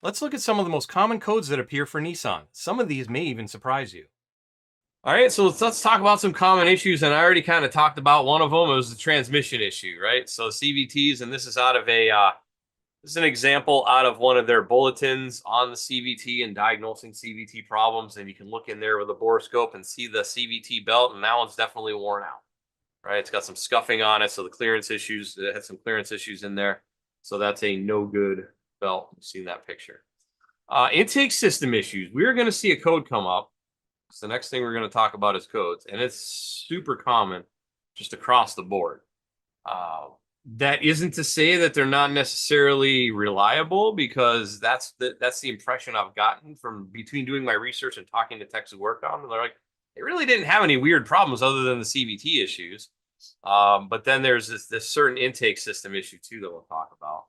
Let's look at some of the most common codes that appear for Nissan. Some of these may even surprise you. All right, so let's talk about some common issues, and I already kind of talked about one of them. It was the transmission issue, right? So CVTs, and this is out of this is an example out of one of their bulletins on the CVT and diagnosing CVT problems, and you can look in there with a borescope and see the CVT belt, and that one's definitely worn out, right? It's got some scuffing on it, so the clearance issues, it had some clearance issues in there, so that's a no good belt. You've seen that picture. Intake system issues. We're going to see a code come up. So the next thing we're going to talk about is codes, and it's super common just across the board. That isn't to say that they're not necessarily reliable, because that's the impression I've gotten from between doing my research and talking to techs who work on them. They're like, they really didn't have any weird problems other than the CVT issues. But then there's this certain intake system issue too that we'll talk about.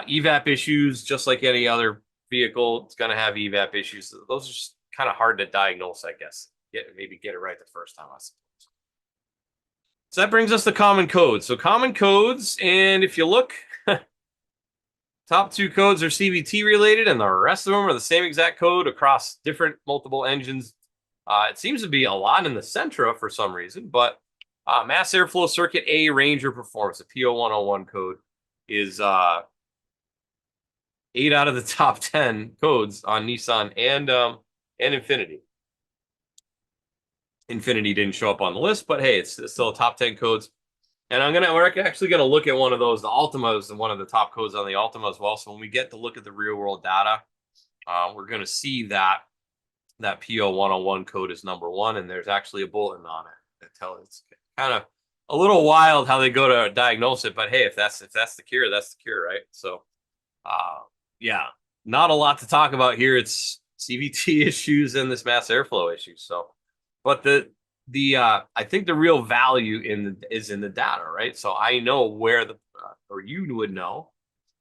EVAP issues, just like any other vehicle, it's going to have EVAP issues. Those are just kind of hard to diagnose, I guess. Maybe get it right the first time, I suppose. So that brings us to common codes. So common codes, and if you look, top two codes are CVT related, and the rest of them are the same exact code across different multiple engines. It seems to be a lot in the Sentra for some reason, but mass airflow circuit A Ranger performance, the P0101 code, is 8 out of the top 10 codes on Nissan and Infiniti. Infiniti didn't show up on the list, but hey, it's still top 10 codes. And we're actually gonna look at one of those. The Altima is one of the top codes on the Altima as well. So when we get to look at the real world data, we're gonna see that P0101 code is number one, and there's actually a bulletin on it that tells. It's kind of a little wild how they go to diagnose it, but hey, if that's the cure, that's the cure, right? So, yeah, not a lot to talk about here. It's CVT issues and this mass airflow issue. So, but I think the real value is in the data, right? So I know where or you would know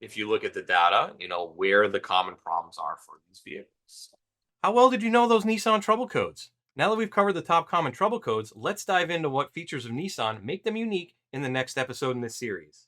if you look at the data, where the common problems are for these vehicles. How well did you know those Nissan trouble codes? Now that we've covered the top common trouble codes, let's dive into what features of Nissan make them unique in the next episode in this series.